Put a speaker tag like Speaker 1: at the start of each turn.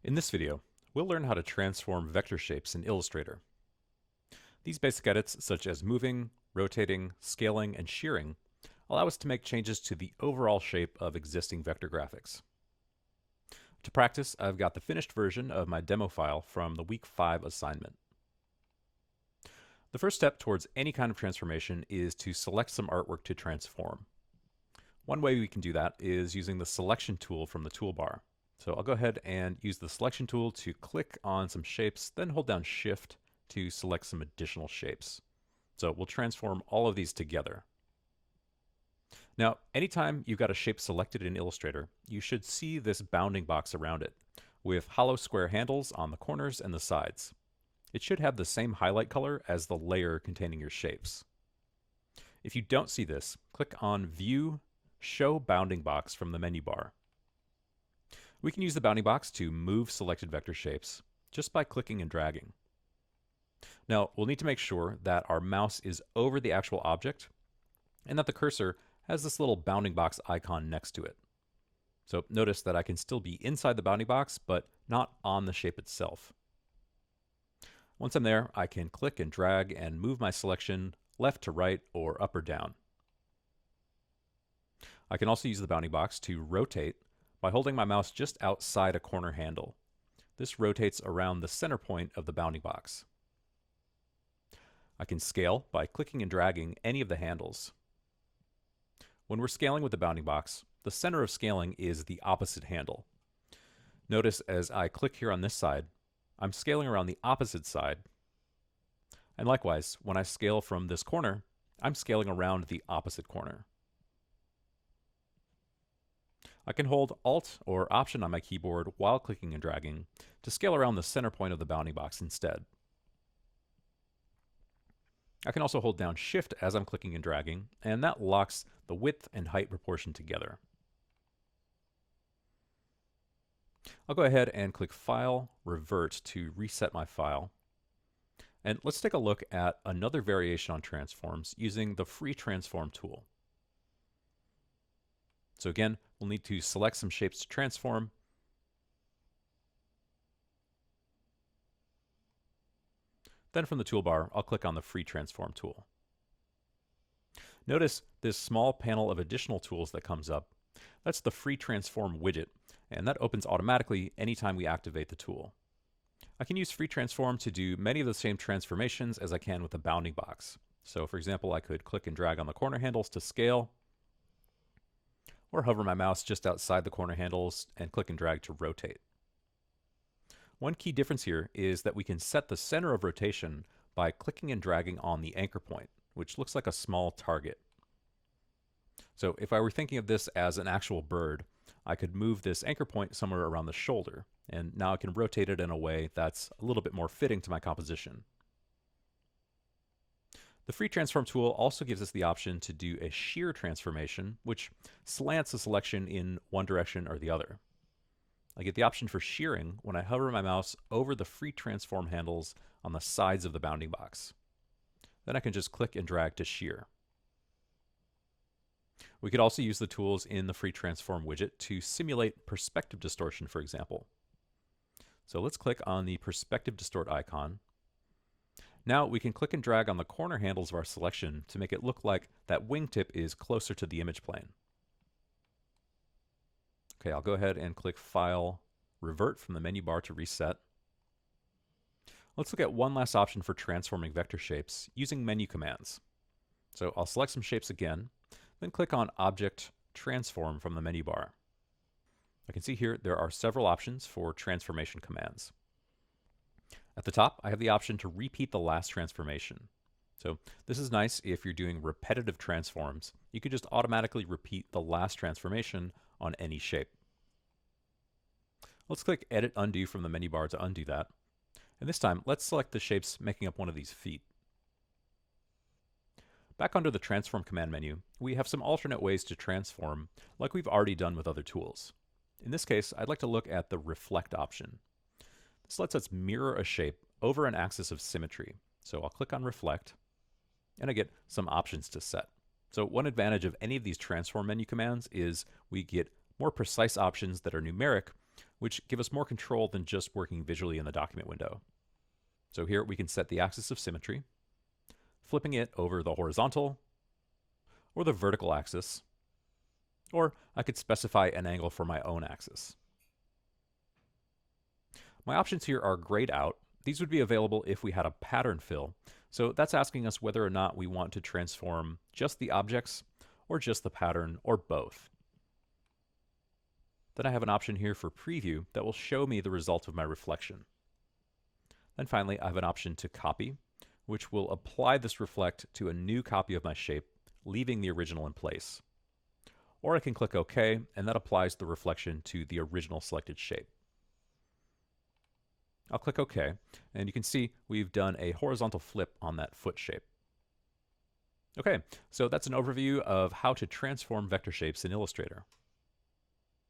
Speaker 1: In this video, we'll learn how to transform vector shapes in Illustrator. These basic edits, such as moving, rotating, scaling, and shearing, allow us to make changes to the overall shape of existing vector graphics. To practice, I've got the finished version of my demo file from the Week 5 assignment. The first step towards any kind of transformation is to select some artwork to transform. One way we can do that is using the selection tool from the toolbar. So I'll go ahead and use the selection tool to click on some shapes, then hold down Shift to select some additional shapes. So we'll transform all of these together. Now, anytime you've got a shape selected in Illustrator, you should see this bounding box around it with hollow square handles on the corners and the sides. It should have the same highlight color as the layer containing your shapes. If you don't see this, click on View, Show Bounding Box from the menu bar. We can use the bounding box to move selected vector shapes just by clicking and dragging. Now, we'll need to make sure that our mouse is over the actual object and that the cursor has this little bounding box icon next to it. So notice that I can still be inside the bounding box, but not on the shape itself. Once I'm there, I can click and drag and move my selection left to right or up or down. I can also use the bounding box to rotate by holding my mouse just outside a corner handle. This rotates around the center point of the bounding box. I can scale by clicking and dragging any of the handles. When we're scaling with the bounding box, the center of scaling is the opposite handle. Notice as I click here on this side, I'm scaling around the opposite side. And likewise, when I scale from this corner, I'm scaling around the opposite corner. I can hold Alt or Option on my keyboard while clicking and dragging to scale around the center point of the bounding box instead. I can also hold down Shift as I'm clicking and dragging, and that locks the width and height proportion together. I'll go ahead and click File, Revert to reset my file. And let's take a look at another variation on transforms using the Free Transform tool. So again, we'll need to select some shapes to transform. Then from the toolbar, I'll click on the Free Transform tool. Notice this small panel of additional tools that comes up. That's the Free Transform widget, and that opens automatically anytime we activate the tool. I can use Free Transform to do many of the same transformations as I can with the bounding box. So for example, I could click and drag on the corner handles to scale, or hover my mouse just outside the corner handles and click and drag to rotate. One key difference here is that we can set the center of rotation by clicking and dragging on the anchor point, which looks like a small target. So if I were thinking of this as an actual bird, I could move this anchor point somewhere around the shoulder, and now I can rotate it in a way that's a little bit more fitting to my composition. The Free Transform tool also gives us the option to do a shear transformation, which slants the selection in one direction or the other. I get the option for shearing when I hover my mouse over the Free Transform handles on the sides of the bounding box. Then I can just click and drag to shear. We could also use the tools in the Free Transform widget to simulate perspective distortion, for example. So let's click on the Perspective Distort icon. Now we can click and drag on the corner handles of our selection to make it look like that wingtip is closer to the image plane. Okay, I'll go ahead and click File, Revert from the menu bar to reset. Let's look at one last option for transforming vector shapes using menu commands. So I'll select some shapes again, then click on Object, Transform from the menu bar. I can see here there are several options for transformation commands. At the top, I have the option to repeat the last transformation. So this is nice if you're doing repetitive transforms. You could just automatically repeat the last transformation on any shape. Let's click Edit Undo from the menu bar to undo that. And this time, let's select the shapes making up one of these feet. Back under the Transform command menu, we have some alternate ways to transform, like we've already done with other tools. In this case, I'd like to look at the Reflect option. This lets us mirror a shape over an axis of symmetry. So I'll click on Reflect, and I get some options to set. So one advantage of any of these transform menu commands is we get more precise options that are numeric which give us more control than just working visually in the document window. So here we can set the axis of symmetry, flipping it over the horizontal or the vertical axis, or I could specify an angle for my own axis. My options here are grayed out. These would be available if we had a pattern fill. So that's asking us whether or not we want to transform just the objects or just the pattern or both. Then I have an option here for preview that will show me the result of my reflection. Then finally, I have an option to copy, which will apply this reflect to a new copy of my shape, leaving the original in place. Or I can click OK, and that applies the reflection to the original selected shape. I'll click OK, and you can see we've done a horizontal flip on that foot shape. Okay, so that's an overview of how to transform vector shapes in Illustrator.